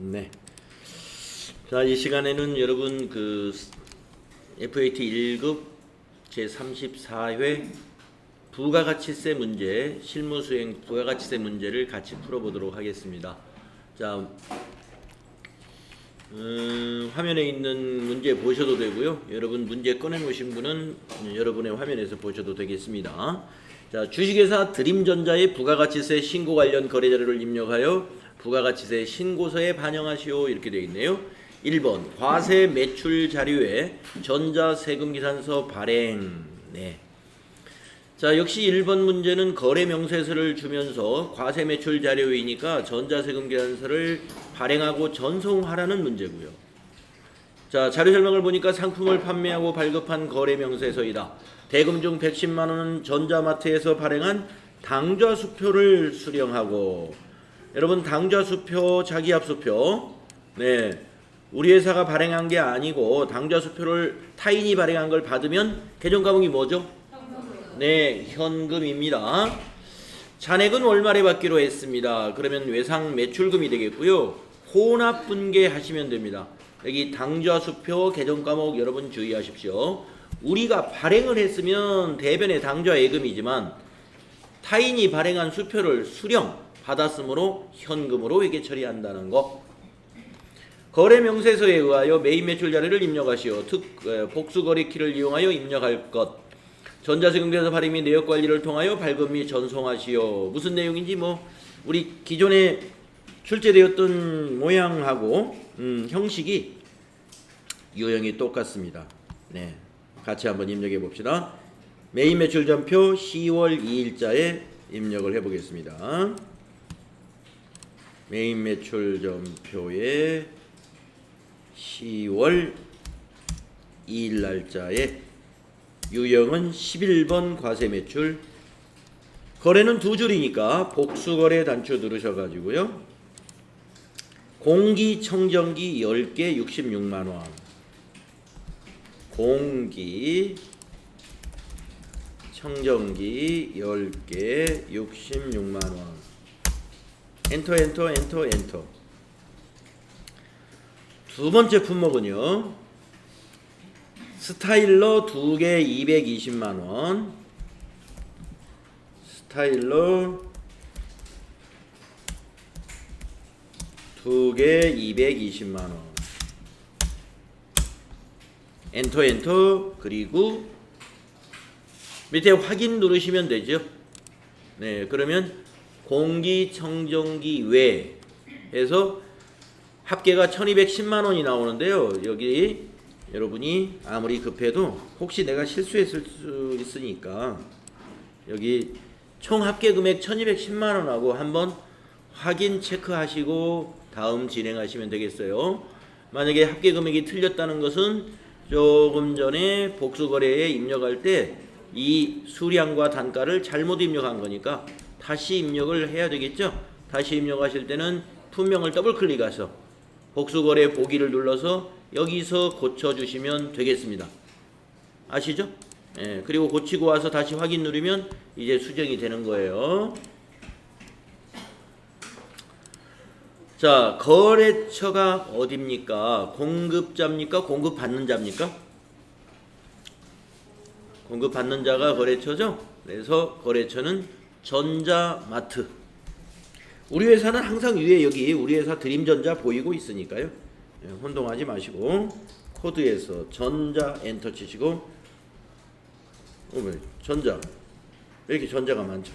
네. 자, 이 시간에는 여러분 그 FAT 1급 제34회 부가가치세 문제, 실무수행 부가가치세 문제를 같이 풀어보도록 하겠습니다. 자, 화면에 있는 문제 보셔도 되고요. 여러분 문제 꺼내놓으신 분은 여러분의 화면에서 보셔도 되겠습니다. 자, 주식회사 드림전자의 부가가치세 신고 관련 거래 자료를 입력하여 부가가치세 신고서에 반영하시오, 이렇게 되어 있네요. 1번 과세 매출 자료에 전자세금계산서 발행. 네. 자, 역시 1번 문제는 거래 명세서를 주면서 과세 매출 자료이니까 전자세금계산서를 발행하고 전송하라는 문제고요. 자, 자료 설명을 보니까 상품을 판매하고 발급한 거래 명세서이다. 대금 중 110만 원은 전자마트에서 발행한 당좌수표를 수령하고, 여러분 당좌수표, 자기압수표, 네, 우리 회사가 발행한 게 아니고 당좌수표를 타인이 발행한 걸 받으면 계정과목이 뭐죠? 네, 현금입니다. 잔액은 월말에 받기로 했습니다. 그러면 외상 매출금이 되겠고요. 혼합분계 하시면 됩니다. 여기 당좌수표, 계정과목 여러분 주의하십시오. 우리가 발행을 했으면 대변의 당좌 예금이지만 타인이 발행한 수표를 수령 받았으므로 현금으로 회계 처리한다는 거. 거래 명세서에 의하여 매입 매출 자료를 입력하시오. 복수거래 키를 이용하여 입력할 것. 전자세금계산서 발행 및 내역 관리를 통하여 발급 및 전송하시오. 무슨 내용인지 뭐 우리 기존에 출제되었던 모양하고 형식이 유형이 똑같습니다. 네, 같이 한번 입력해 봅시다. 매입 매출 전표 10월 2일자에 입력을 해 보겠습니다. 매입 매출 전표에 10월 2일 날짜에 유형은 11번 과세매출. 거래는 두 줄이니까 복수거래 단추 누르셔가지고요. 공기청정기 10개 66만원. 공기청정기 10개 66만원. 엔터 엔터 엔터 엔터. 두 번째 품목은요, 스타일러 2개 220만원. 스타일러 2개 220만원. 엔터 엔터. 그리고 밑에 확인 누르시면 되죠. 네, 그러면 공기청정기 외 해서 합계가 1210만원이 나오는데요. 여기 여러분이 아무리 급해도 혹시 내가 실수했을 수 있으니까 여기 총 합계 금액 1210만원하고 한번 확인 체크하시고 다음 진행하시면 되겠어요. 만약에 합계 금액이 틀렸다는 것은 조금 전에 복수거래에 입력할 때 이 수량과 단가를 잘못 입력한 거니까 다시 입력을 해야 되겠죠. 다시 입력하실 때는 품명을 더블 클릭해서 복수거래 보기를 눌러서 여기서 고쳐주시면 되겠습니다. 아시죠? 예, 그리고 고치고 와서 다시 확인 누르면 이제 수정이 되는 거예요. 자, 거래처가 어딥니까? 공급자입니까? 공급받는 자입니까? 공급받는 자가 거래처죠? 그래서 거래처는 전자마트. 우리 회사는 항상 위에 여기 우리 회사 드림전자 보이고 있으니까요. 예, 혼동하지 마시고 코드에서 전자 엔터 치시고. 왜 전자 왜 이렇게 전자가 많죠?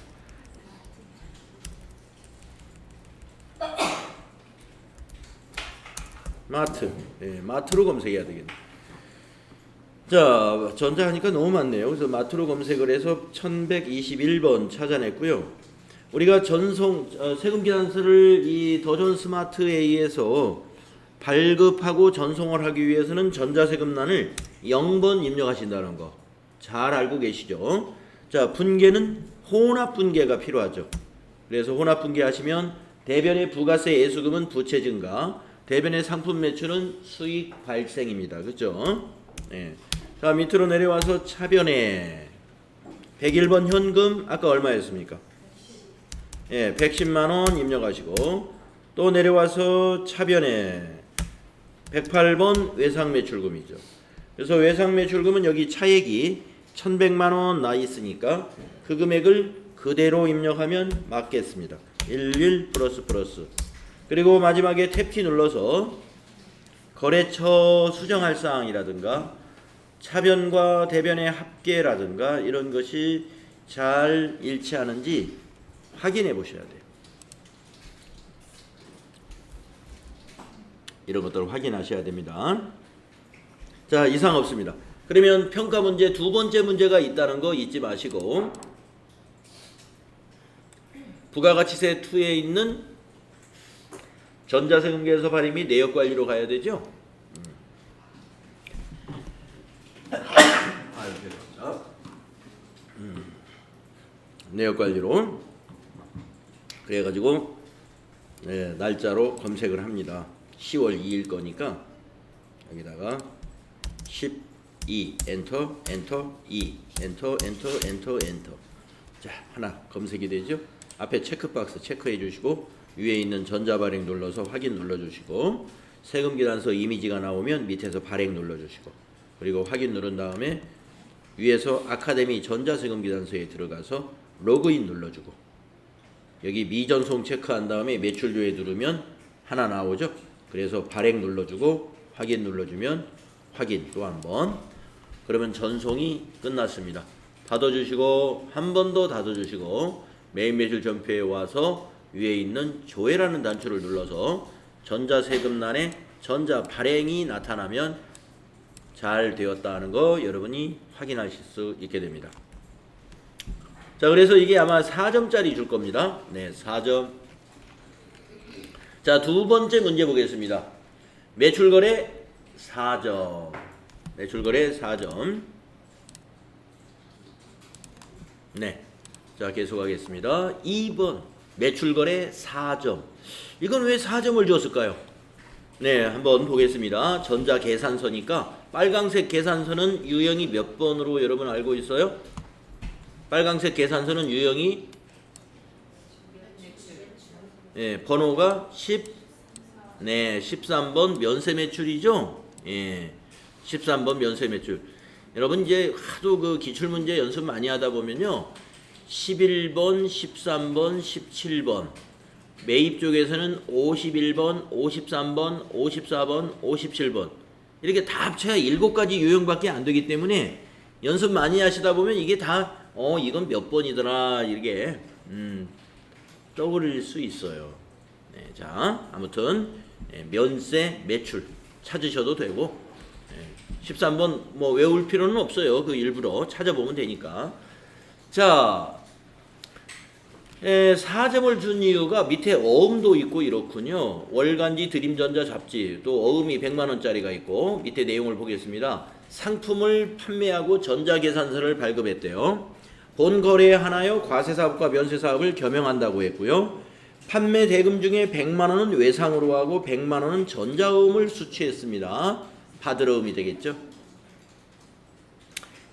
마트. 예, 마트로 검색해야 되겠네. 자, 전자 하니까 너무 많네요. 그래서 마트로 검색을 해서 1121번 찾아냈고요. 우리가 전송 세금계산서를 이 더존 스마트에 의해서 발급하고 전송을 하기 위해서는 전자세금란을 0번 입력하신다는 거 잘 알고 계시죠? 자, 분계는 혼합분계가 필요하죠. 그래서 혼합분계 하시면 대변의 부가세 예수금은 부채 증가, 대변의 상품 매출은 수익 발생입니다. 그렇죠? 네. 자, 밑으로 내려와서 차변에 101번 현금 아까 얼마였습니까? 예, 110만원 입력하시고 또 내려와서 차변에 108번 외상매출금이죠. 그래서 외상매출금은 여기 차액이 1100만원 나 있으니까 그 금액을 그대로 입력하면 맞겠습니다. 11 플러스 그리고 마지막에 탭키 눌러서 거래처 수정할 사항이라든가 차변과 대변의 합계라든가 이런 것이 잘 일치하는지 확인해 보셔야 돼요. 이런 것들을 확인하셔야 됩니다. 자, 이상 없습니다. 그러면 평가 문제 두 번째 문제가 있다는 거 잊지 마시고 부가가치세 2에 있는 전자세금계에서 발행이 내역관리로 가야 되죠. 내역관리로 그래가지고 날짜로 검색을 합니다. 10월 2일 거니까 여기다가 12 엔터 2 엔터 자, 하나 검색이 되죠. 앞에 체크박스 체크해 주시고 위에 있는 전자발행 눌러서 확인 눌러주시고 세금계산서 이미지가 나오면 밑에서 발행 눌러주시고 그리고 확인 누른 다음에 위에서 아카데미 전자세금계산서에 들어가서 로그인 눌러주고 여기 미전송 체크한 다음에 매출료에 누르면 하나 나오죠. 그래서 발행 눌러주고 확인 눌러주면 확인 또 한번 그러면 전송이 끝났습니다. 닫아주시고 한 번 더 닫아주시고 메인 매출 전표에 와서 위에 있는 조회라는 단추를 눌러서 전자세금란에 전자 발행이 나타나면 잘 되었다는 거 여러분이 확인하실 수 있게 됩니다. 자, 그래서 이게 아마 4점짜리 줄 겁니다. 네, 4점. 자, 두 번째 문제 보겠습니다. 매출거래 4점. 매출거래 4점. 네. 자, 계속하겠습니다. 2번. 매출거래 4점. 이건 왜 4점을 줬을까요? 네, 한번 보겠습니다. 전자계산서니까 빨강색 계산서는 유형이 몇 번으로 여러분 알고 있어요? 빨강색 계산서는 유형이 번호가 13번 면세매출이죠. 13번 면세매출. 여러분 이제 하도 그 기출문제 연습 많이 하다 보면요. 11번, 13번, 17번 매입 쪽에서는 51번, 53번, 54번, 57번 이렇게 다 합쳐야 7가지 유형밖에 안 되기 때문에 연습 많이 하시다 보면 이게 다 이건 몇 번이더라 이게 떠오를 수 있어요. 네, 자, 아무튼 면세 매출 찾으셔도 되고 13번 뭐 외울 필요는 없어요. 그 일부러 찾아보면 되니까. 자, 4점을 준 이유가 밑에 어음도 있고 이렇군요. 월간지 드림전자 잡지 또 어음이 100만원짜리가 있고 밑에 내용을 보겠습니다. 상품을 판매하고 전자계산서를 발급했대요. 본거래에 하나여 과세사업과 면세사업을 겸용한다고 했고요. 판매 대금 중에 100만원은 외상으로 하고 100만원은 전자음을 수취했습니다. 받으러음이 되겠죠.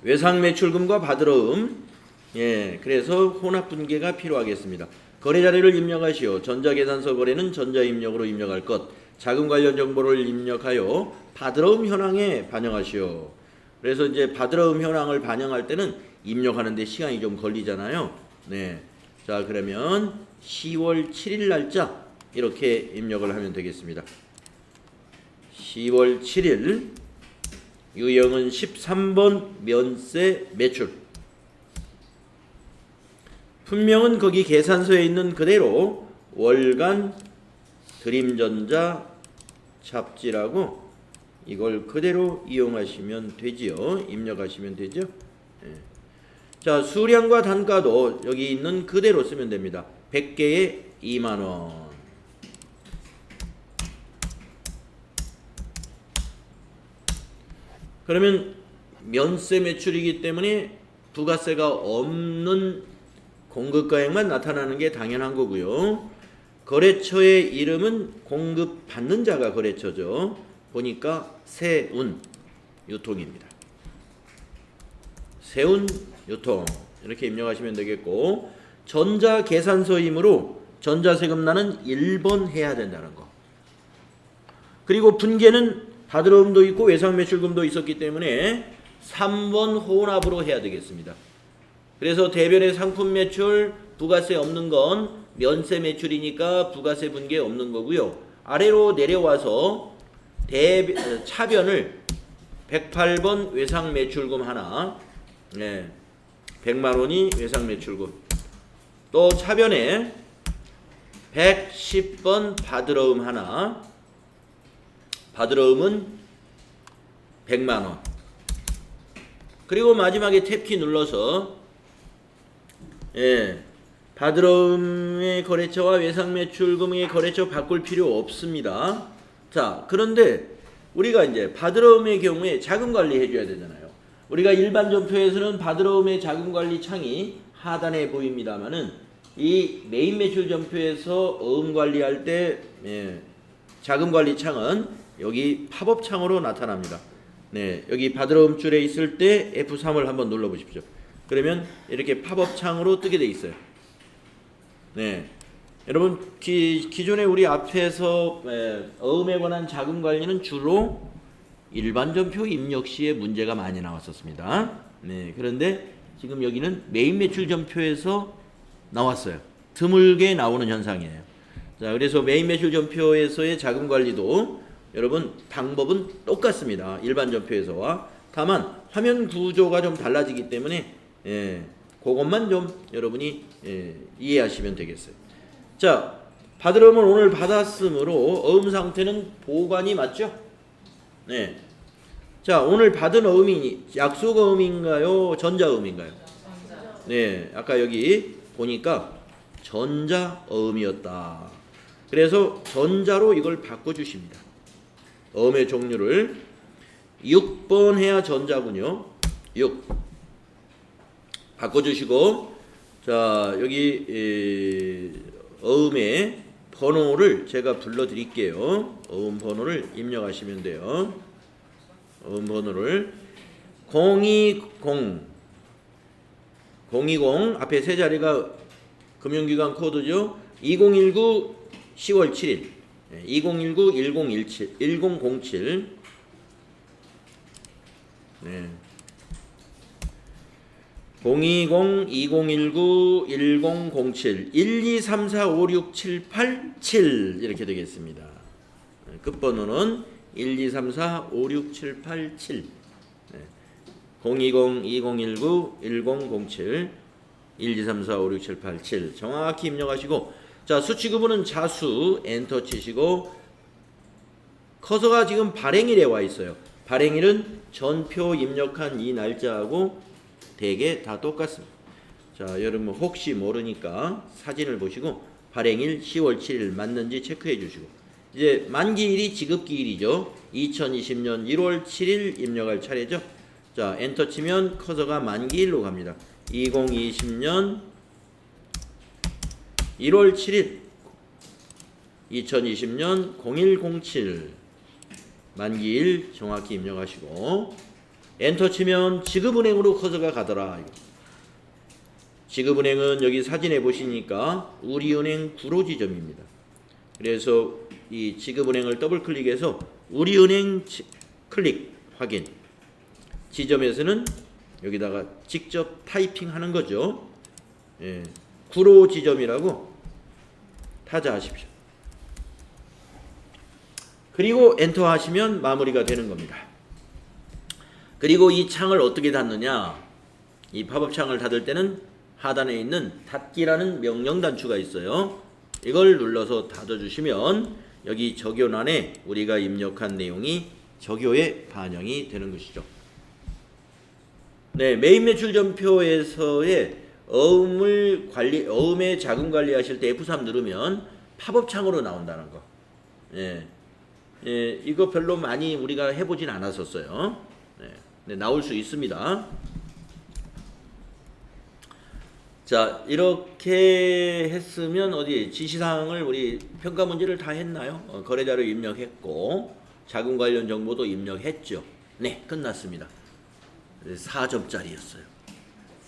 외상매출금과 받으러음 그래서 혼합분계가 필요하겠습니다. 거래자료를 입력하시오. 전자계산서 거래는 전자입력으로 입력할 것. 자금 관련 정보를 입력하여 받으러음 현황에 반영하시오. 그래서 이제 받으러음 현황을 반영할 때는 입력하는데 시간이 좀 걸리잖아요. 네. 자, 그러면 10월 7일 날짜 이렇게 입력을 하면 되겠습니다. 10월 7일 유형은 13번 면세 매출. 분명은 거기 계산서에 있는 그대로 월간 드림전자 잡지라고 이걸 그대로 이용하시면 되지요. 입력하시면 되죠. 자, 수량과 단가도 여기 있는 그대로 쓰면 됩니다. 100개에 2만원. 그러면 면세 매출이기 때문에 부가세가 없는 공급가액만 나타나는 게 당연한 거고요. 거래처의 이름은 공급받는 자가 거래처죠. 보니까 세운 유통입니다. 세운 유통 이렇게 입력하시면 되겠고 전자계산서이므로 전자세금란은 1번 해야 된다는 거. 그리고 분계는 받으러움도 있고 외상매출금도 있었기 때문에 3번 혼합으로 해야 되겠습니다. 그래서 대변의 상품 매출 부가세 없는 건 면세 매출이니까 부가세 분계 없는 거고요. 아래로 내려와서 차변을 108번 외상매출금 하나, 100만 원이 외상매출금. 또 차변에 110번 받으러움 하나, 받으러움은 100만 원. 그리고 마지막에 탭키 눌러서 받으러움의 거래처와 외상매출금의 거래처 바꿀 필요 없습니다. 자, 그런데 우리가 이제 받으러움의 경우에 자금 관리 해줘야 되잖아요. 우리가 일반 점표에서는 받으러움의 자금 관리 창이 하단에 보입니다만은 이 메인 매출 점표에서 어음 관리할 때 자금 관리 창은 여기 팝업 창으로 나타납니다. 네, 여기 받으러움 줄에 있을 때 F3을 한번 눌러 보십시오. 그러면 이렇게 팝업 창으로 뜨게 돼 있어요. 네, 여러분 기존에 우리 앞에서 어음에 관한 자금 관리는 주로 일반 점표 입력 시에 문제가 많이 나왔었습니다. 네, 그런데 지금 여기는 메인 매출 점표에서 나왔어요. 드물게 나오는 현상이에요. 자, 그래서 메인 매출 점표에서의 자금 관리도 여러분 방법은 똑같습니다. 일반 점표에서와 다만 화면 구조가 좀 달라지기 때문에 그것만 좀 여러분이 이해하시면 되겠어요. 자, 받으러움을 오늘 받았으므로 어음 상태는 보관이 맞죠? 네. 자, 오늘 받은 어음이 약속 어음인가요? 전자 어음인가요? 네, 아까 여기 보니까 전자 어음이었다. 그래서 전자로 이걸 바꿔주십니다. 어음의 종류를 6번 해야 전자군요. 6 바꿔주시고, 자, 여기 어음의 번호를 제가 불러드릴게요. 어음 번호를 입력하시면 돼요. 어음 번호를 020 앞에 세 자리가 금융기관 코드죠. 2019 10월 7일 2019 1017 1007 네. 020 2019 1007 123456787 이렇게 되겠습니다. 끝번호는 123456787 020 2019 1007 123456787 정확히 입력하시고, 자, 수취구분은 자수 엔터 치시고 커서가 지금 발행일에 와 있어요. 발행일은 전표 입력한 이 날짜하고 대개 다 똑같습니다. 자, 여러분 혹시 모르니까 사진을 보시고 발행일 10월 7일 맞는지 체크해 주시고, 이제 만기일이 지급기일이죠. 2020년 1월 7일 입력할 차례죠. 자, 엔터 치면 커서가 만기일로 갑니다. 2020년 1월 7일 2020년 0107 만기일 정확히 입력하시고 엔터 치면 지급은행으로 커서가 가더라. 지급은행은 여기 사진에 보시니까 우리은행 구로 지점입니다. 그래서 이 지급은행을 더블 클릭해서 우리은행 클릭 확인. 지점에서는 여기다가 직접 타이핑하는 거죠. 구로 지점이라고 타자하십시오. 그리고 엔터 하시면 마무리가 되는 겁니다. 그리고 이 창을 어떻게 닫느냐? 이 팝업 창을 닫을 때는 하단에 있는 닫기라는 명령 단추가 있어요. 이걸 눌러서 닫아주시면 여기 적요란에 우리가 입력한 내용이 적요에 반영이 되는 것이죠. 네, 메인 매출 점표에서의 어음의 자금 관리하실 때 F3 누르면 팝업 창으로 나온다는 거. 이거 별로 많이 우리가 해보진 않았었어요. 네, 나올 수 있습니다. 자, 이렇게 했으면 어디 지시사항을 우리 평가 문제를 다 했나요? 거래자료 입력했고 자금 관련 정보도 입력했죠. 네, 끝났습니다. 4점짜리였어요.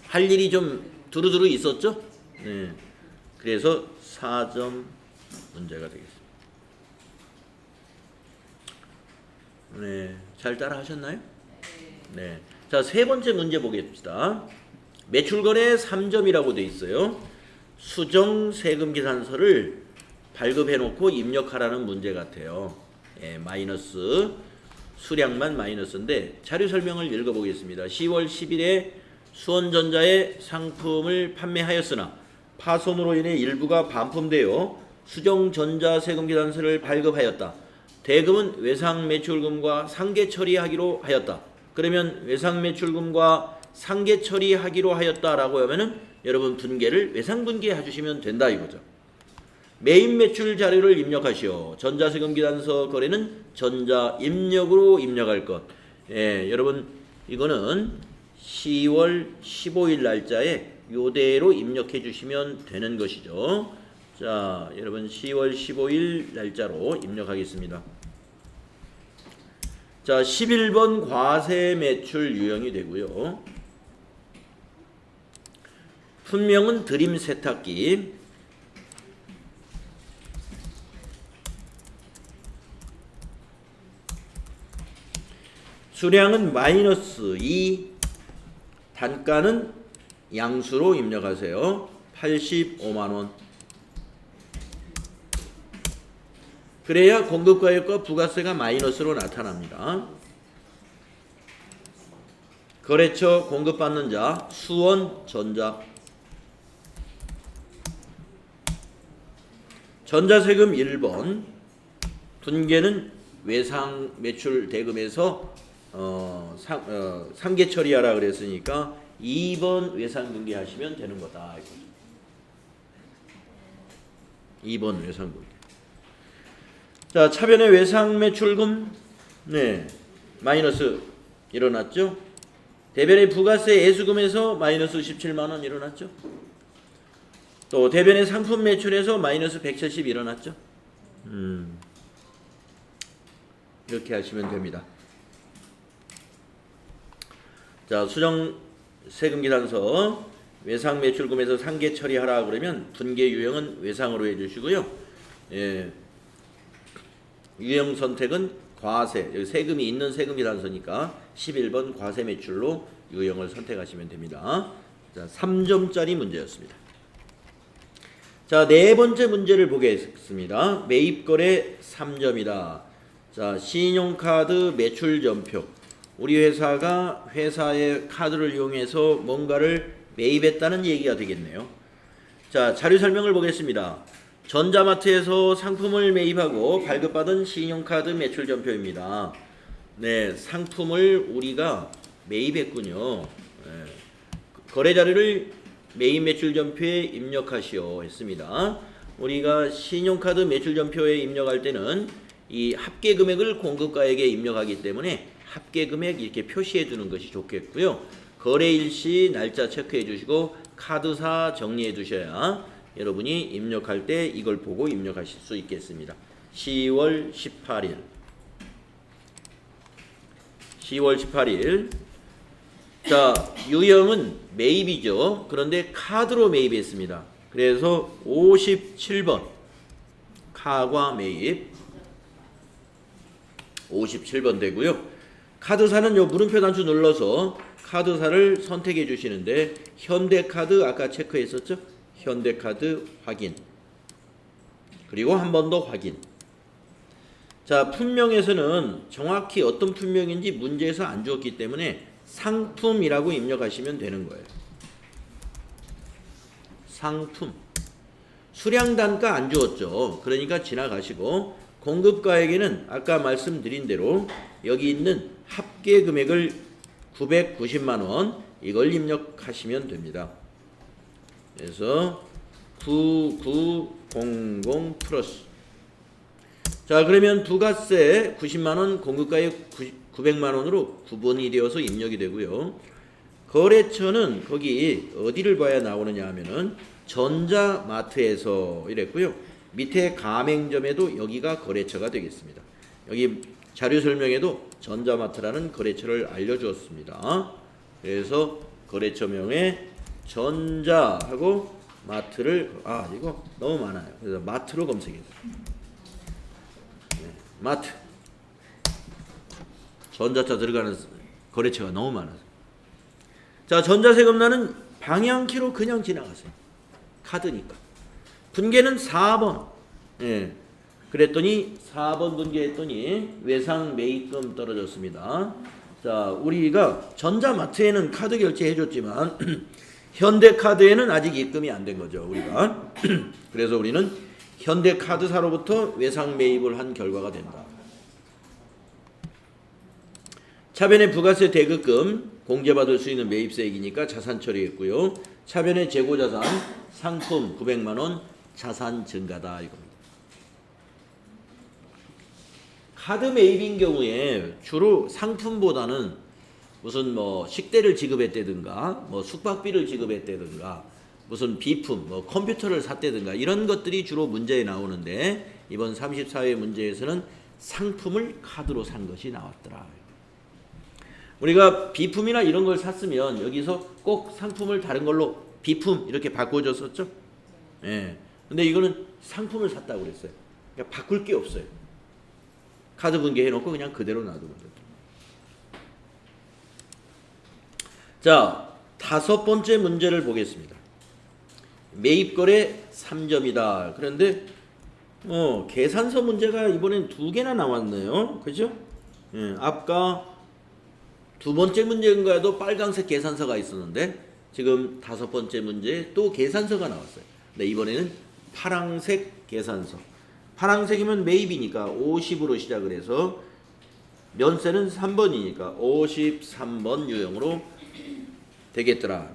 할 일이 좀 두루두루 있었죠? 네. 그래서 4점 문제가 되겠습니다. 네, 잘 따라 하셨나요? 네. 자, 세 번째 문제 보겠습니다. 매출거래 3점이라고 돼 있어요. 수정 세금 계산서를 발급해 놓고 입력하라는 문제 같아요. 예, 마이너스 수량만 마이너스인데 자료 설명을 읽어 보겠습니다. 10월 10일에 수원전자에 상품을 판매하였으나 파손으로 인해 일부가 반품되어 수정 전자세금 계산서를 발급하였다. 대금은 외상매출금과 상계 처리하기로 하였다. 그러면 외상매출금과 상계 처리하기로 하였다라고 하면은 여러분 분계를 외상분계 해주시면 된다 이거죠. 매입매출 자료를 입력하시오. 전자세금 계산서 거래는 전자입력으로 입력할 것. 예, 여러분 이거는 10월 15일 날짜에 요대로 입력해 주시면 되는 것이죠. 자, 여러분 10월 15일 날짜로 입력하겠습니다. 자, 11번 과세 매출 유형이 되고요. 품명은 드림 세탁기. 수량은 마이너스 2, 단가는 양수로 입력하세요. 85만원. 그래야 공급가격과 부가세가 마이너스로 나타납니다. 거래처 공급받는 자 수원전자. 전자세금 1번. 분계는 외상 매출 대금에서 상계 처리하라 그랬으니까 2번 외상 분계 하시면 되는 거다. 2번 외상 분계. 자, 차변의 외상 매출금 네 마이너스 일어났죠. 대변의 부가세 애수금에서 마이너스 17만 원 일어났죠. 또 대변의 상품 매출에서 마이너스 170 일어났죠. 이렇게 하시면 됩니다. 자, 수정 세금 계산서 외상 매출금에서 상계 처리하라 그러면 분계 유형은 외상으로 해주시고요. 예, 유형 선택은 과세, 여기 세금이 있는 세금 계산서니까 11번 과세 매출로 유형을 선택하시면 됩니다. 자, 3점짜리 문제였습니다. 자, 네 번째 문제를 보겠습니다. 매입거래 3점이다. 자, 신용카드 매출전표. 우리 회사가 회사의 카드를 이용해서 뭔가를 매입했다는 얘기가 되겠네요. 자, 자료 설명을 보겠습니다. 전자마트에서 상품을 매입하고 발급받은 신용카드 매출전표입니다. 네, 상품을 우리가 매입했군요. 네, 거래 자료를 매입 매출전표에 입력하시오 했습니다. 우리가 신용카드 매출전표에 입력할 때는 이 합계 금액을 공급가액에 입력하기 때문에 합계 금액 이렇게 표시해 두는 것이 좋겠고요. 거래일 시 날짜 체크해 주시고 카드사 정리해 두셔야 여러분이 입력할 때 이걸 보고 입력하실 수 있겠습니다. 10월 18일 10월 18일 자, 유형은 매입이죠. 그런데 카드로 매입했습니다. 그래서 57번 카과 매입 57번 되고요. 카드사는 요 물음표 단추 눌러서 카드사를 선택해 주시는데 현대카드 아까 체크했었죠? 현대카드 확인. 그리고 한 번 더 확인. 자, 품명에서는 정확히 어떤 품명인지 문제에서 안 주었기 때문에 상품이라고 입력하시면 되는 거예요. 상품. 수량 단가 안 주었죠. 그러니까 지나가시고 공급가액에는 아까 말씀드린 대로 여기 있는 합계 금액을 990만 원 이걸 입력하시면 됩니다. 그래서 9900 플러스. 자, 그러면 부가세 90만 원, 공급가액 900만 원으로 구분이 되어서 입력이 되고요. 거래처는 거기 어디를 봐야 나오느냐 하면은 전자마트에서 이랬고요. 밑에 가맹점에도 여기가 거래처가 되겠습니다. 여기 자료 설명에도 전자마트라는 거래처를 알려주었습니다. 그래서 거래처명에 전자하고 마트를 이거 너무 많아요. 그래서 마트로 검색해요. 네, 마트. 전자차 들어가는 거래처가 너무 많아서. 자, 전자세금란은 방향키로 그냥 지나가세요. 카드니까. 분계는 4번. 예. 그랬더니 4번 분계했더니 외상 매입금 떨어졌습니다. 자, 우리가 전자마트에는 카드 결제해 줬지만 현대카드에는 아직 입금이 안 된 거죠, 우리가. 그래서 우리는 현대카드사로부터 외상 매입을 한 결과가 된다. 차변의 부가세 대급금 공제받을 수 있는 매입세액이니까 자산 처리했고요. 차변의 재고자산 상품 900만 원 자산 증가다 이겁니다. 카드 매입인 경우에 주로 상품보다는 무슨 뭐 식대를 지급했다든가 뭐 숙박비를 지급했다든가 무슨 비품 뭐 컴퓨터를 샀다든가 이런 것들이 주로 문제에 나오는데 이번 34회 문제에서는 상품을 카드로 산 것이 나왔더라. 우리가 비품이나 이런 걸 샀으면 여기서 꼭 상품을 다른 걸로 비품 이렇게 바꿔줬었죠. 예. 근데 이거는 상품을 샀다고 그랬어요. 그러니까 바꿀 게 없어요. 카드 분개해놓고 그냥 그대로 놔두면 돼요. 자, 5번째 문제를 보겠습니다. 매입거래 3점이다. 그런데 계산서 문제가 이번엔 2개나 나왔네요. 그죠? 예, 아까 2번째 문제인가에도 빨간색 계산서가 있었는데 지금 5번째 문제에 또 계산서가 나왔어요. 근데 이번에는 파란색 계산서. 파란색이면 매입이니까 50으로 시작을 해서 면세는 3번이니까 53번 유형으로 되겠더라.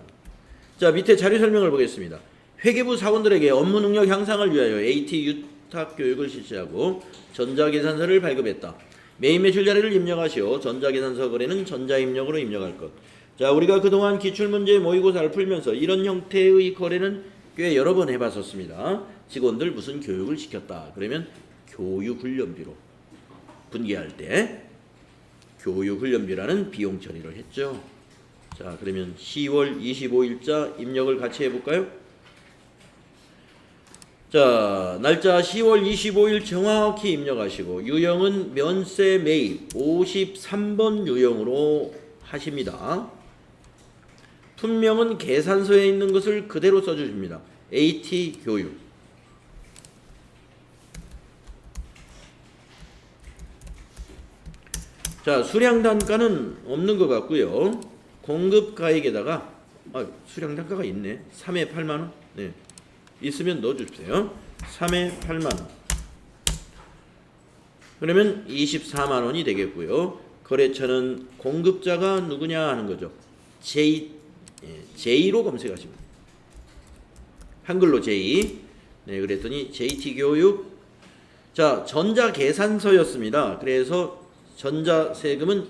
자, 밑에 자료 설명을 보겠습니다. 회계부 사원들에게 업무 능력 향상을 위하여 AT 유탁 교육을 실시하고 전자계산서를 발급했다. 매입 매출 자료를 입력하시오. 전자계산서 거래는 전자입력으로 입력할 것. 자, 우리가 그동안 기출문제 모의고사를 풀면서 이런 형태의 거래는 꽤 여러 번 해봤었습니다. 직원들 무슨 교육을 시켰다. 그러면 교육훈련비로 분기할 때 교육훈련비라는 비용 처리를 했죠. 자, 그러면 10월 25일자 입력을 같이 해볼까요? 자, 날짜 10월 25일 정확히 입력하시고 유형은 면세 매입 53번 유형으로 하십니다. 품명은 계산서에 있는 것을 그대로 써주십니다. AT 교육. 자, 수량 단가는 없는 것 같고요. 공급 가액에다가 수량 단가가 있네. 3회 8만 원. 네. 있으면 넣어 주세요. 3회 8만 원. 그러면 24만 원이 되겠고요. 거래처는 공급자가 누구냐 하는 거죠. J로 검색하십니다. 한글로 J. 네, 그랬더니 JT 교육. 자, 전자계산서였습니다. 그래서 전자세금은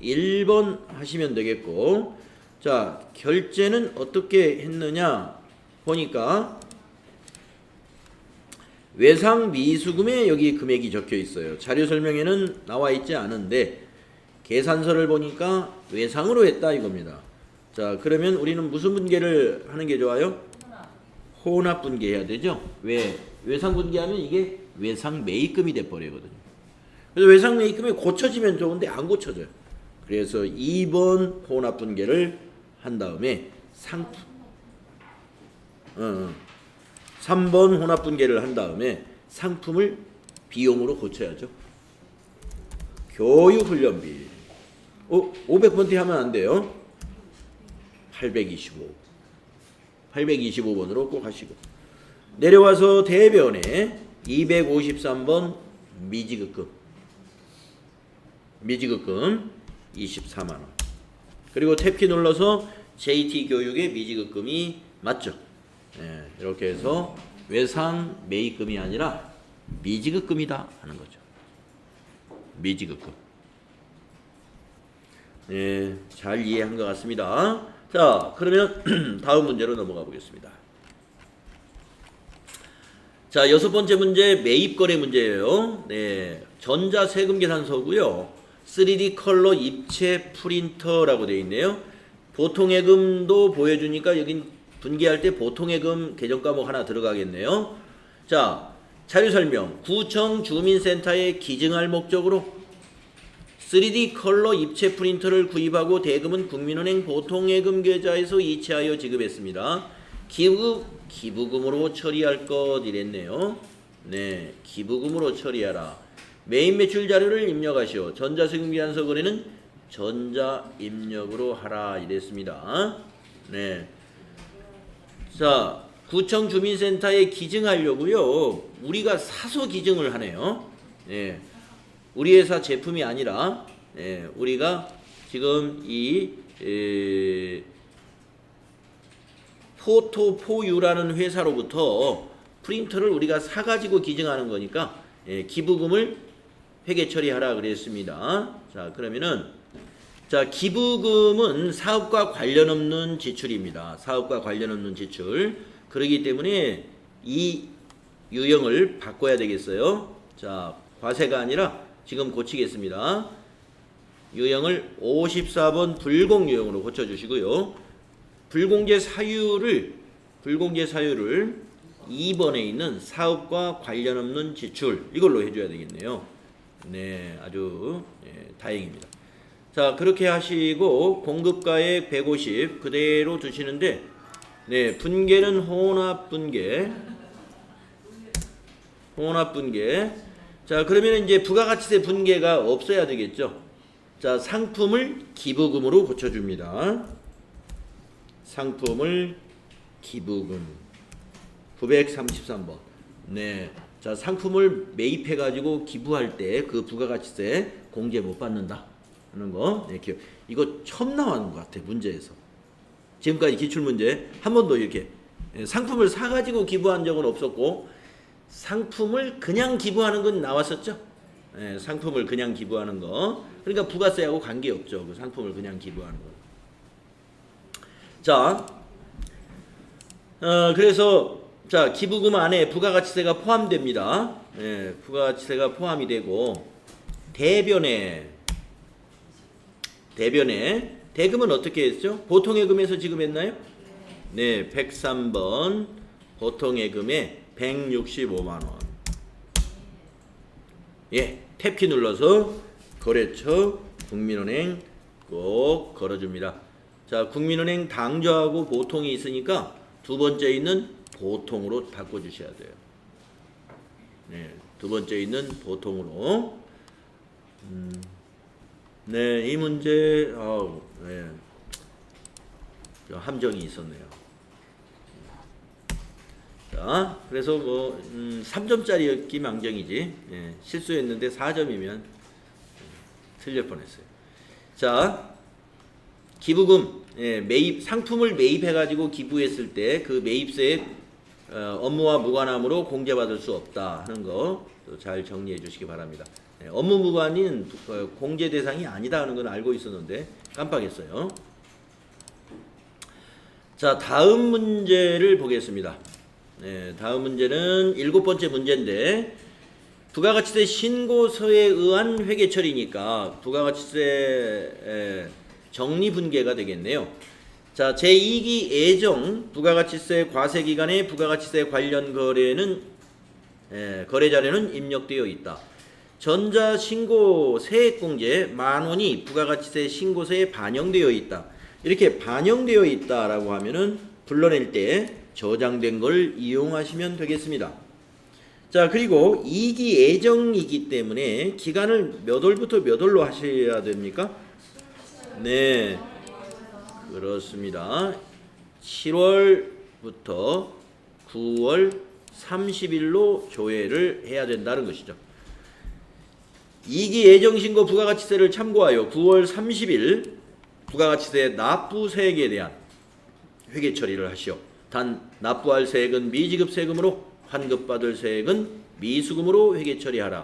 1번 하시면 되겠고, 자, 결제는 어떻게 했느냐 보니까 외상 미수금에 여기 금액이 적혀 있어요. 자료 설명에는 나와 있지 않은데 계산서를 보니까 외상으로 했다 이겁니다. 자, 그러면 우리는 무슨 분계를 하는 게 좋아요? 혼합 분계해야 되죠. 왜? 외상 분계하면 이게 외상 매입금이 돼 버리거든요. 그래서 외상 매입금이 고쳐지면 좋은데 안 고쳐져요. 그래서 2번 혼합 분계를 한 다음에 상품 3번 혼합 분계를 한 다음에 상품을 비용으로 고쳐야죠. 교육 훈련비 500번째 하면 안 돼요. 825번으로 꼭 하시고 내려와서 대변에 253번 미지급금 24만 원. 그리고 탭키 눌러서 JT 교육의 미지급금이 맞죠? 네, 이렇게 해서 외상 매입금이 아니라 미지급금이다 하는 거죠. 미지급금. 네, 잘 이해한 것 같습니다. 자, 그러면 다음 문제로 넘어가 보겠습니다. 자, 6번째 문제 매입거래 문제예요. 네, 전자세금계산서고요. 3D 컬러 입체 프린터라고 되어 있네요. 보통예금도 보여주니까 여긴 분기할 때 보통예금 계정 과목 하나 들어가겠네요. 자, 자료 설명. 구청 주민센터에 기증할 목적으로 3D 컬러 입체 프린터를 구입하고 대금은 국민은행 보통예금 계좌에서 이체하여 지급했습니다. 기부금으로 처리할 것 이랬네요. 네, 기부금으로 처리하라. 메인 매출 자료를 입력하시오. 전자세금기한서 거래는 전자입력으로 하라 이랬습니다. 네. 자, 구청 주민센터에 기증하려고요. 우리가 사서 기증을 하네요. 네. 우리 회사 제품이 아니라 우리가 지금 이 포토포유라는 회사로부터 프린터를 우리가 사가지고 기증하는 거니까 기부금을 회계 처리하라 그랬습니다. 자, 그러면은 자, 기부금은 사업과 관련 없는 지출입니다. 사업과 관련 없는 지출. 그렇기 때문에 이 유형을 바꿔야 되겠어요. 자, 과세가 아니라 지금 고치겠습니다. 유형을 54번 불공 유형으로 고쳐주시고요. 불공제 사유를 2번에 있는 사업과 관련 없는 지출 이걸로 해줘야 되겠네요. 네, 아주 다행입니다. 자, 그렇게 하시고 공급가액 150 그대로 두시는데 네, 분계는 혼합분계. 자, 그러면 이제 부가가치세 분계가 없어야 되겠죠. 자, 상품을 기부금으로 고쳐줍니다. 상품을 기부금 933번. 네, 자, 상품을 매입해가지고 기부할 때 그 부가가치세 공제 못 받는다 하는 거. 네, 기억. 이거 처음 나왔는 것 같아 문제에서. 지금까지 기출문제 한 번도 이렇게 상품을 사가지고 기부한 적은 없었고 상품을 그냥 기부하는 건 나왔었죠. 상품을 그냥 기부하는 거. 그러니까 부가세하고 관계없죠. 그 상품을 그냥 기부하는 거. 자, 그래서 자, 기부금 안에 부가가치세가 포함됩니다. 부가가치세가 포함이 되고 대변에 대금은 어떻게 했죠? 보통예금에서 지급했나요? 네, 103번 보통예금에 165만원. 예, 탭키 눌러서 거래처 국민은행 꼭 걸어줍니다. 자, 국민은행 당좌하고 보통이 있으니까 두 번째 있는 보통으로 바꿔주셔야 돼요. 네, 두 번째 있는 보통으로. 네, 이 문제 네, 함정이 있었네요. 자, 그래서 뭐 3점짜리였기 망정이지. 네, 실수했는데 4점이면 틀릴 뻔했어요. 자, 기부금 매입 상품을 매입해가지고 기부했을 때 그 매입세액 업무와 무관함으로 공제받을 수 없다 하는 거 잘 정리해 주시기 바랍니다. 업무 무관인 공제 대상이 아니다 하는 건 알고 있었는데 깜빡했어요. 자, 다음 문제를 보겠습니다. 다음 문제는 7번째 문제인데 부가가치세 신고서에 의한 회계 처리니까 부가가치세 정리분계가 되겠네요. 자, 제2기 예정 부가가치세 과세기간에 부가가치세 관련 거래 자료는 입력되어 있다. 전자신고 세액공제 10,000원이 부가가치세 신고서에 반영되어 있다. 이렇게 반영되어 있다라고 하면은 불러낼 때 저장된 걸 이용하시면 되겠습니다. 자, 그리고 2기 예정이기 때문에 기간을 몇 월부터 몇 월로 하셔야 됩니까? 네, 그렇습니다. 7월부터 9월 30일로 조회를 해야 된다는 것이죠. 2기 예정신고 부가가치세를 참고하여 9월 30일 부가가치세 납부세액에 대한 회계 처리를 하시오. 단 납부할 세액은 미지급 환급받을 세액은 미수금으로 회계 처리하라.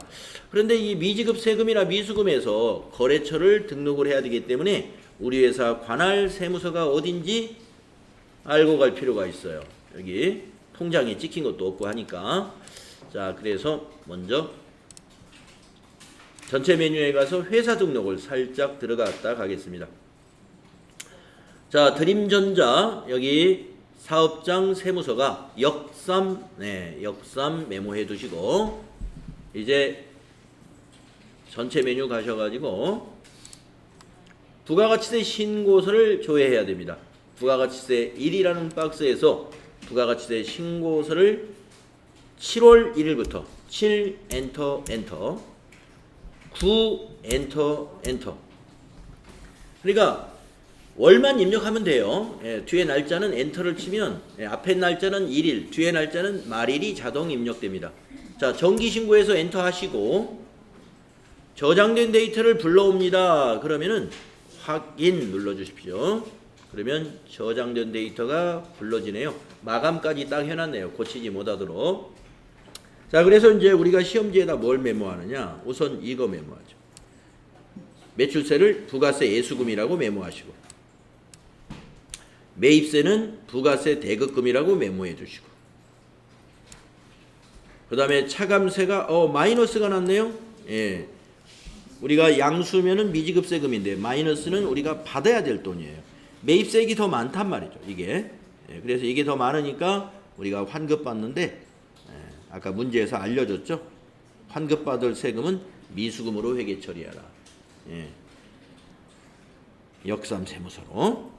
그런데 이 미지급 세금이나 미수금에서 거래처를 등록을 해야 되기 때문에 우리 회사 관할 세무서가 어딘지 알고 갈 필요가 있어요. 여기 통장에 찍힌 것도 없고 하니까. 자, 그래서 먼저 전체 메뉴에 가서 회사 등록을 살짝 들어갔다 가겠습니다. 자, 드림전자 여기 사업장 세무서가 역삼 메모해 두시고 이제 전체 메뉴 가셔가지고 부가가치세 신고서를 조회해야 됩니다. 부가가치세 1이라는 박스에서 부가가치세 신고서를 7월 1일부터 7 엔터 9 엔터 그러니까 월만 입력하면 돼요. 뒤에 날짜는 엔터를 치면 앞에 날짜는 1일, 뒤에 날짜는 말일이 자동 입력됩니다. 자, 정기신고에서 엔터 하시고 저장된 데이터를 불러옵니다. 그러면은 확인 눌러주십시오. 그러면 저장된 데이터가 불러지네요. 마감까지 딱 해놨네요. 고치지 못하도록. 자, 그래서 이제 우리가 시험지에다 뭘 메모하느냐? 우선 이거 메모하죠. 매출세를 부가세 예수금이라고 메모하시고, 매입세는 부가세 대급금이라고 메모해 주시고, 그 다음에 차감세가 마이너스가 났네요. 예. 우리가 양수면은 미지급세금인데 마이너스는 우리가 받아야 될 돈이에요. 매입세액이 더 많단 말이죠. 이게. 예. 그래서 이게 더 많으니까 우리가 환급 받는데 아까 문제에서 알려줬죠. 환급 받을 세금은 미수금으로 회계 처리하라. 예. 역삼 세무서로.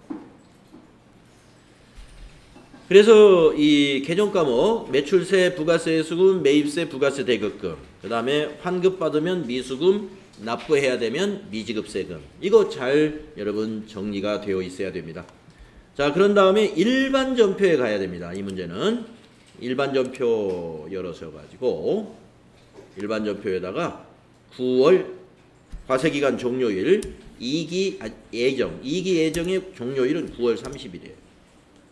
그래서 이 개정 과목 매출세, 부가세 수금, 매입세, 부가세 대급금, 그 다음에 환급 받으면 미수금, 납부해야 되면 미지급세금. 이거 잘 여러분 정리가 되어 있어야 됩니다. 자, 그런 다음에 일반 전표에 가야 됩니다. 이 문제는 일반 전표 열어서 가지고 일반 전표에다가 9월 과세기간 종료일 2기 예정의 종료일은 9월 30일이에요.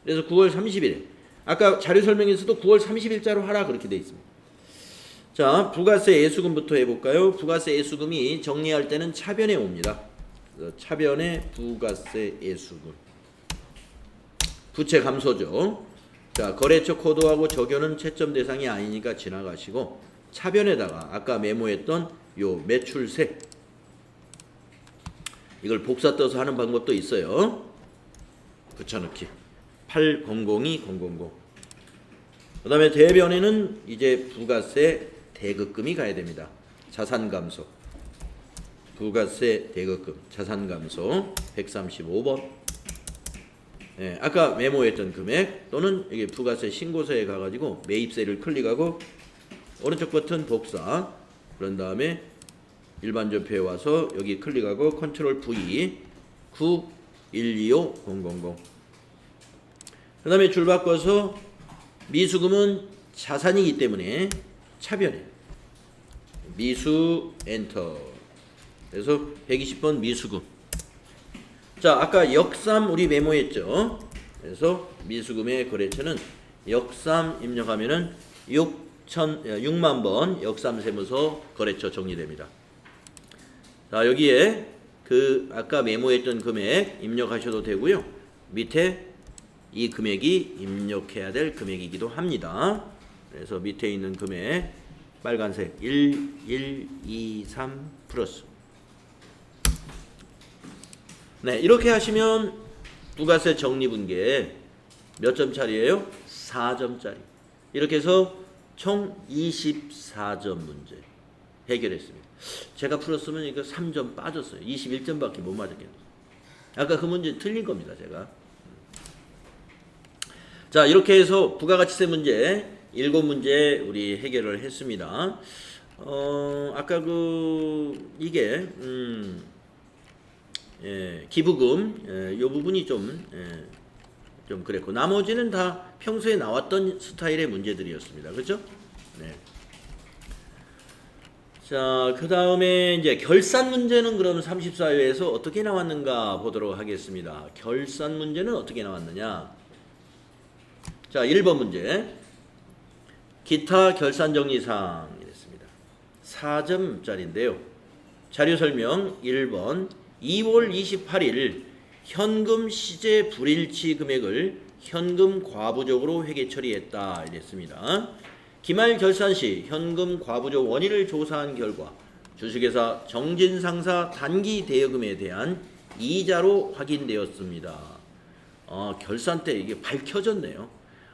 그래서 9월 30일. 아까 자료 설명에서도 9월 30일자로 하라 그렇게 돼 있습니다. 자, 부가세 예수금부터 해볼까요? 부가세 예수금이 정리할 때는 차변에 옵니다. 차변에 부가세 예수금. 부채 감소죠. 자, 거래처 코드하고 적용은 채점 대상이 아니니까 지나가시고 차변에다가 아까 메모했던 요 매출세 이걸 복사 떠서 하는 방법도 있어요. 붙여넣기 8002-000. 그 다음에 대변에는 이제 부가세 대급금이 가야 됩니다. 자산감소 부가세 대급금 자산감소 135번. 예, 아까 메모했던 금액 또는 이게 부가세 신고서에 가가지고 매입세를 클릭하고 오른쪽 버튼 복사. 그런 다음에 일반 전표에 와서 여기 클릭하고 컨트롤 V 9125000. 그 다음에 줄 바꿔서 미수금은 자산이기 때문에 차변에 미수 엔터. 그래서 120번 미수금. 자, 아까 역삼 우리 메모했죠. 그래서 미수금의 거래처는 역삼 입력하면은 6만 번 역삼 세무서 거래처 정리됩니다. 자, 여기에 그 아까 메모했던 금액 입력하셔도 되고요. 밑에 이 금액이 입력해야 될 금액이기도 합니다. 그래서 밑에 있는 금액 빨간색 1123 플러스. 네, 이렇게 하시면 부가세 적립분계 몇 점짜리예요? 4점짜리. 이렇게 해서 총 24점 문제 해결했습니다. 제가 풀었으면 이거 3점 빠졌어요. 21점밖에 못 맞았겠네요. 아까 그 문제 틀린 겁니다, 제가. 자, 이렇게 해서 부가가치세 문제 7문제 우리 해결을 했습니다. 아까 이게 기부금 요 부분이 좀 그랬고 나머지는 다 평소에 나왔던 스타일의 문제들이었습니다. 그렇죠? 네. 자, 그 다음에 이제 결산 문제는 그럼 34회에서 어떻게 나왔는가 보도록 하겠습니다. 결산 문제는 어떻게 나왔느냐? 자, 1번 문제. 기타 결산 정리사항 이랬습니다. 4점짜리인데요. 자료 설명 1번 2월 28일 현금 시제 불일치 금액을 현금 과부적으로 회계 처리했다 이랬습니다. 기말 결산 시 현금 과부적 원인을 조사한 결과 주식회사 정진상사 단기 대여금에 대한 이자로 확인되었습니다. 결산 때 이게 밝혀졌네요.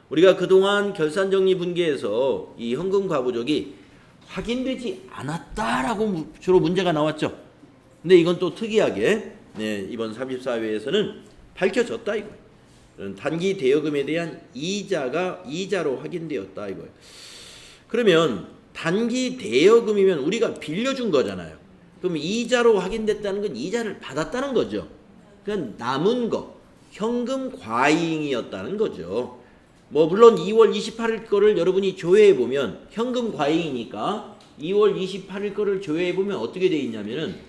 우리가 그동안 결산정리분계에서 이 현금 과부족이 확인되지 않았다라고 주로 문제가 나왔죠. 근데 이건 또 특이하게 이번 34회에서는 밝혀졌다 이거예요. 단기 대여금에 대한 이자로 확인되었다 이거예요. 그러면 단기 대여금이면 우리가 빌려준 거잖아요. 그럼 이자로 확인됐다는 건 이자를 받았다는 거죠. 그러니까 남은 거 현금 과잉이었다는 거죠. 뭐 물론 2월 28일 거를 여러분이 조회해 보면 현금 과잉이니까 2월 28일 거를 조회해 보면 어떻게 돼 있냐면은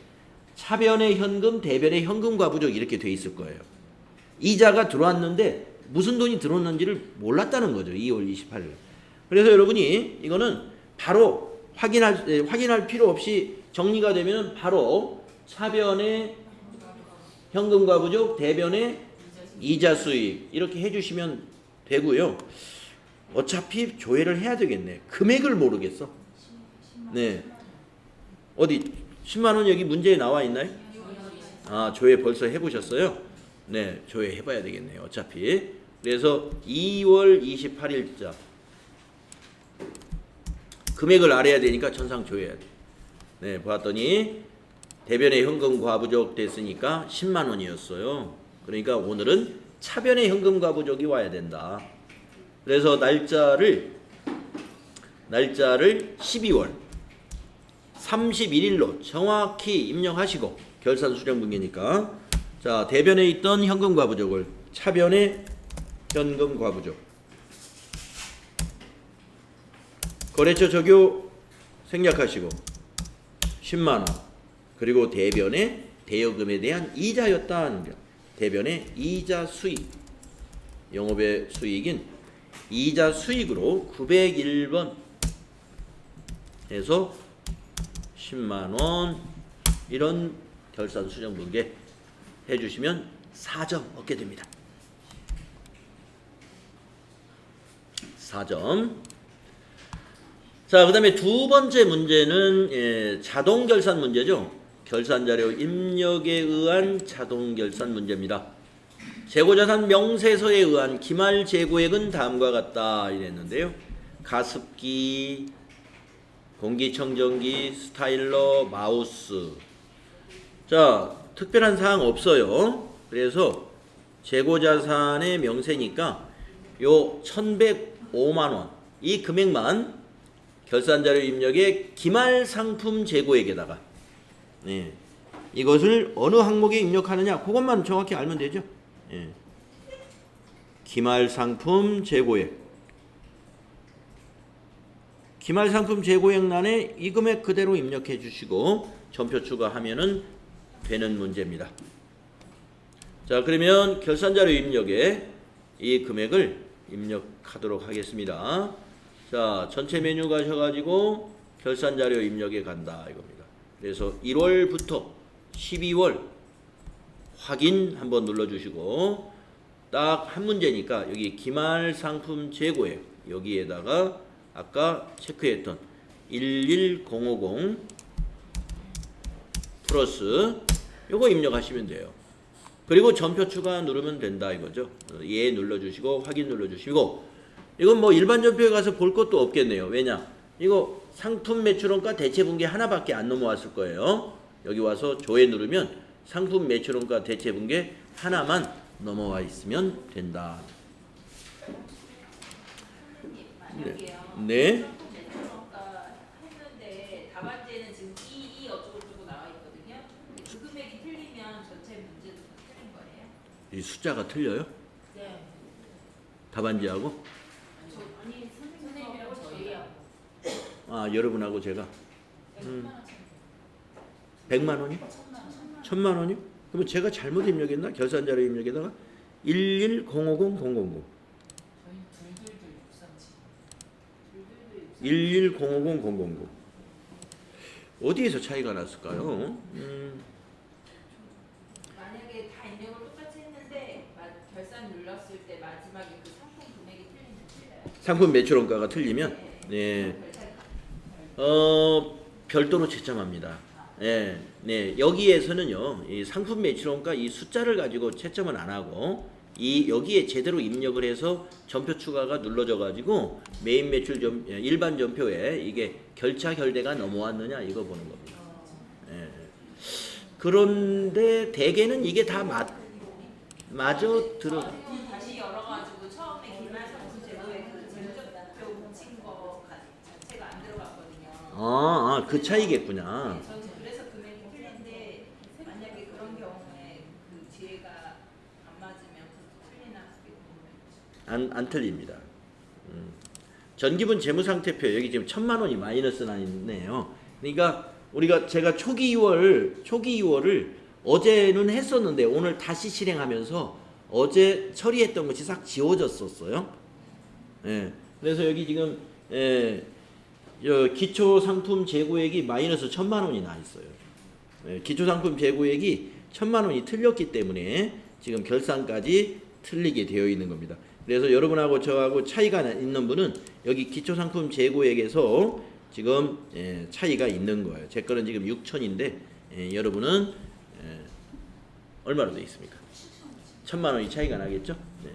차변의 현금, 대변의 현금 과부족 이렇게 돼 있을 거예요. 이자가 들어왔는데 무슨 돈이 들어왔는지를 몰랐다는 거죠. 2월 28일. 그래서 여러분이 이거는 바로 확인할 필요 없이 정리가 되면 바로 차변의 현금 과부족, 대변의 이자 수익 이렇게 해주시면 되고요. 어차피 조회를 해야 되겠네. 금액을 모르겠어. 네. 어디 10만 원 여기 문제에 나와 있나요? 조회 벌써 해보셨어요? 네, 조회 해봐야 되겠네요. 어차피. 그래서 2월 28일자 금액을 알아야 되니까 천상 조회해야 돼. 네, 보았더니 대변의 현금 과부족 됐으니까 10만 원이었어요. 그러니까 오늘은 차변의 현금 과부족이 와야 된다. 그래서 날짜를 12월 31일로 정확히 입력하시고 결산 수령 분기니까 자 대변에 있던 현금 과부족을 차변의 현금 과부족 거래처 적용 생략하시고 10만 원 그리고 대변의 대여금에 대한 이자였다 하는 거. 대변의 이자 수익 영업의 수익인 이자 수익으로 901번 해서 10만 원 이런 결산 수령 분계 해주시면 4점 얻게 됩니다. 4점. 자, 그 다음에 두 번째 문제는 자동 결산 문제죠. 결산자료 입력에 의한 자동 결산 문제입니다. 재고자산 명세서에 의한 기말 재고액은 다음과 같다 이랬는데요. 가습기, 공기청정기, 스타일러, 마우스. 자, 특별한 사항 없어요. 그래서 재고자산의 명세니까 요 1,105만 원 이 금액만 결산자료 입력에 기말상품 재고액에다가 이것을 어느 항목에 입력하느냐 그것만 정확히 알면 되죠. 기말상품 재고액 기말상품 재고액란에 이 금액 그대로 입력해 주시고 전표 추가하면은 되는 문제입니다. 자, 그러면 결산자료 입력에 이 금액을 입력하도록 하겠습니다. 자, 전체 메뉴 가셔가지고 결산자료 입력에 간다 이겁니다. 그래서 1월부터 12월 확인 한번 눌러주시고 딱 한 문제니까 여기 기말상품 재고액 여기에다가 아까 체크했던 11050 플러스 요거 입력하시면 돼요. 그리고 전표 추가 누르면 된다 이거죠. 예 눌러주시고 확인 눌러주시고 이건 뭐 일반 전표에 가서 볼 것도 없겠네요. 왜냐? 이거 상품 매출원가 대체분계 하나밖에 안 넘어왔을 거예요. 여기 와서 조회 누르면 상품 매출원가 대체분계 하나만 넘어와 있으면 된다. 네. 했는데 답안지에는 지금 이 어쩌고저쩌고 나와 있거든요. 그 금액이 틀리면 전체 문제도 다 틀린 거예요? 이 숫자가 틀려요? 네. 답안지하고? 아니 선생님이랑 저희하고. 여러분하고 제가 100만 원이? 1000만 원이? 그러면 제가 잘못 입력했나? 결산자료 입력에다가 11050 11050 어디에서 차이가 났을까요? 만약에 다 입력을 똑같이 했는데 결산 눌렀을 때 마지막에 그 상품 금액이 틀리면 틀려요? 상품 매출원가가 틀리면 네. 별도로 채점합니다. 네. 여기에서는요. 이 상품 매출원가 이 숫자를 가지고 채점은 안 하고 이 여기에 제대로 입력을 해서 전표 추가가 눌러져 가지고 메인 매출 일반 전표에 이게 결차 결대가 넘어왔느냐 이거 보는 겁니다. 예. 그런데 대개는 이게 다 맞아 들어. 다시 열어가지고 처음에 기말 상품 제도에 그 재무제표 뭉친 거 자체가 안 들어갔거든요. 그 차이겠구나. 저는 그래서 금액이 틀린데 만약에 그런 경우에 그 뒤에가 안 맞으면 그것도 틀리나 그게 궁금해요. 안 틀립니다. 전기분 재무상태표 여기 지금 1,000만 원이 마이너스 나 있네요. 그러니까 제가 초기 2월을 어제는 했었는데 오늘 다시 실행하면서 어제 처리했던 것이 싹 지워졌었어요. 예. 그래서 여기 지금 기초 상품 재고액이 마이너스 1,000만 원이 나 있어요. 예. 기초 상품 재고액이 1,000만 원이 틀렸기 때문에 지금 결산까지 틀리게 되어 있는 겁니다. 그래서 여러분하고 저하고 차이가 있는 분은 여기 기초 상품 재고액에서 지금 차이가 있는 거예요. 제 거는 지금 6천인데 여러분은 얼마로 되어 있습니까? 1,000만 원이 차이가 나겠죠? 네.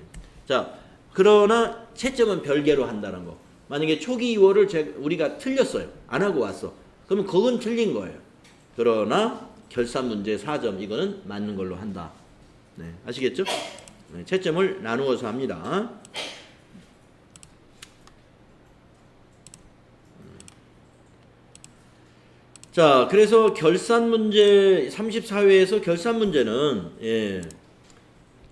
자, 그러나 채점은 별개로 한다는 거. 만약에 초기 2월을 우리가 틀렸어요. 안 하고 왔어. 그러면 그건 틀린 거예요. 그러나 결산 문제 4점 이거는 맞는 걸로 한다. 네, 아시겠죠? 네, 채점을 나누어서 합니다. 자, 그래서 결산 문제 34회에서 결산 문제는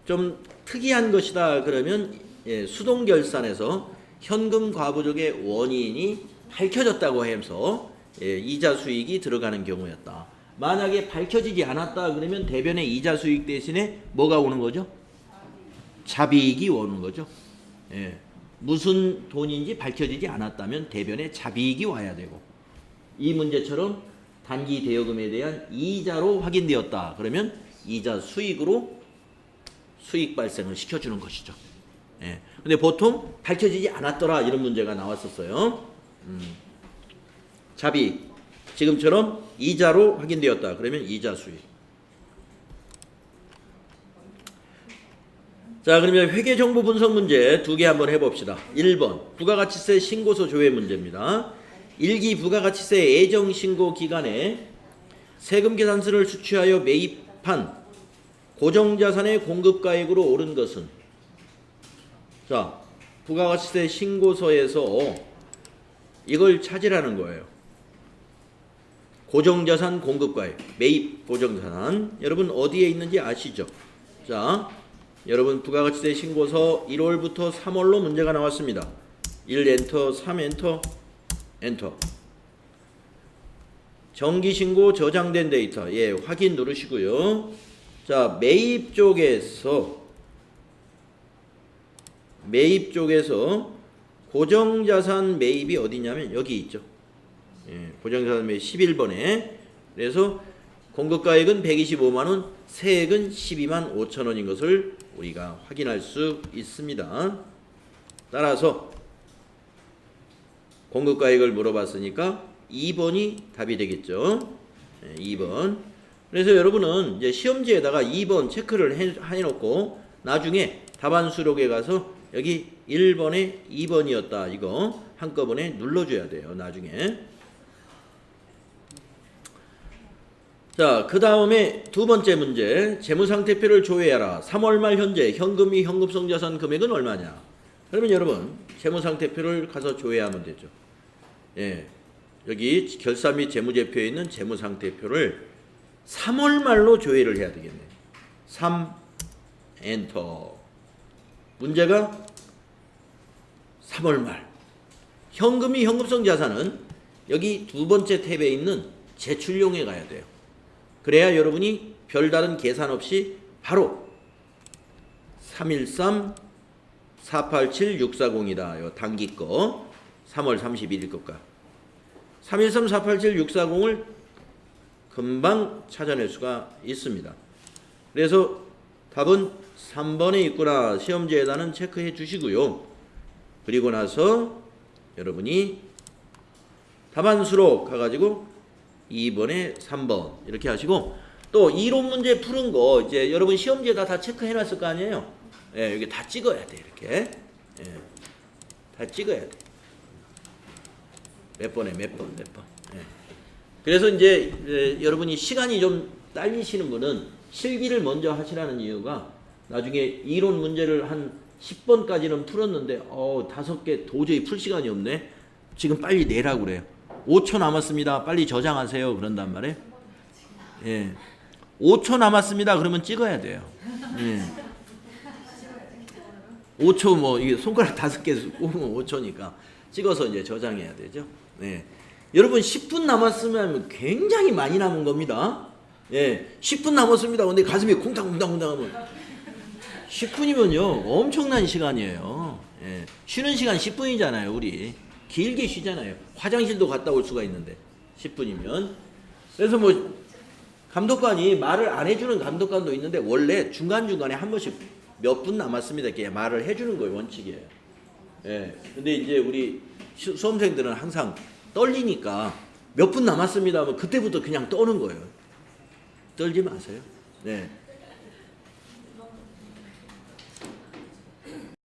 좀 특이한 것이다. 그러면 수동 결산에서 현금 과부족의 원인이 밝혀졌다고 해서 이자 수익이 들어가는 경우였다. 만약에 밝혀지지 않았다 그러면 대변의 이자 수익 대신에 뭐가 오는 거죠? 자비익이 오는 거죠. 무슨 돈인지 밝혀지지 않았다면 대변에 자비익이 와야 되고, 이 문제처럼 단기 대여금에 대한 이자로 확인되었다 그러면 이자 수익으로 수익 발생을 시켜주는 것이죠. 근데 보통 밝혀지지 않았더라 이런 문제가 나왔었어요. 자비 지금처럼 이자로 확인되었다 그러면 이자 수익. 자, 그러면 회계정보 분석 문제 2개 한번 해봅시다. 1번 부가가치세 신고서 조회 문제입니다. 1기 부가가치세 예정신고 기간에 세금계산서를 수취하여 매입한 고정자산의 공급가액으로 오른 것은, 자, 부가가치세 신고서에서 이걸 찾으라는 거예요. 고정자산 공급가액, 매입 고정자산. 여러분 어디에 있는지 아시죠? 자, 여러분 부가가치세 신고서 1월부터 3월로 문제가 나왔습니다. 1 엔터, 3 엔터, 엔터. 정기신고 저장된 데이터 확인 누르시고요. 자, 매입 쪽에서 고정자산 매입이 어디냐면 여기 있죠. 고정자산 매입 11번에. 그래서 공급가액은 125만원, 세액은 12만 5천원인 것을 우리가 확인할 수 있습니다. 따라서 공급가액을 물어봤으니까 2번이 답이 되겠죠. 2번. 그래서 여러분은 이제 시험지에다가 2번 체크를 해놓고 나중에 답안 수록에 가서 여기 1번에 2번이었다 이거 한꺼번에 눌러줘야 돼요. 나중에. 자, 그 다음에 두 번째 문제. 재무상태표를 조회하라. 3월 말 현재 현금 및 현금성 자산 금액은 얼마냐. 그러면 여러분 재무상태표를 가서 조회하면 되죠. 여기 결산 및 재무제표에 있는 재무상태표를 3월 말로 조회를 해야 되겠네. 3 엔터. 문제가 3월 말. 현금 및 현금성 자산은 여기 두 번째 탭에 있는 제출용에 가야 돼요. 그래야 여러분이 별다른 계산 없이 바로 313 487 640이다. 요 단기 거 3월 31일 것과 313 487 640을 금방 찾아낼 수가 있습니다. 그래서 답은 3번에 있구나. 시험지에다는 체크해 주시고요. 그리고 나서 여러분이 답안 수록 가가지고 2번에 3번 이렇게 하시고, 또 이론 문제 푸는 거 이제 여러분 시험지에다 다 체크해 놨을 거 아니에요. 예, 여기 다 찍어야 돼 이렇게. 예, 다 찍어야 돼. 몇 번에 몇 번. 예. 그래서 이제 여러분이 시간이 좀 딸리시는 분은 실기를 먼저 하시라는 이유가 나중에 이론 문제를 한 10번까지는 풀었는데 5개 도저히 풀 시간이 없네. 지금 빨리 내라고 그래요. 5초 남았습니다. 빨리 저장하세요. 그런단 말이에요. 예. 5초 남았습니다. 그러면 찍어야 돼요. 예. 5초 뭐 이게 손가락 5개 꼽으면 5초니까 찍어서 이제 저장해야 되죠. 예. 여러분 10분 남았으면 굉장히 많이 남은 겁니다. 예. 10분 남았습니다. 근데 가슴이 쿵탕쿵탕쿵탕 하면 10분이면요 엄청난 시간이에요. 예. 쉬는 시간 10분이잖아요. 우리 길게 쉬잖아요. 화장실도 갔다 올 수가 있는데 10분이면. 그래서 뭐 감독관이 말을 안 해주는 감독관도 있는데 원래 중간중간에 한 번씩 몇 분 남았습니다 이렇게 말을 해주는 거예요. 원칙이에요. 예. 근데 이제 우리 수험생들은 항상 떨리니까 몇 분 남았습니다 하면 그때부터 그냥 떠는 거예요. 떨지 마세요. 네.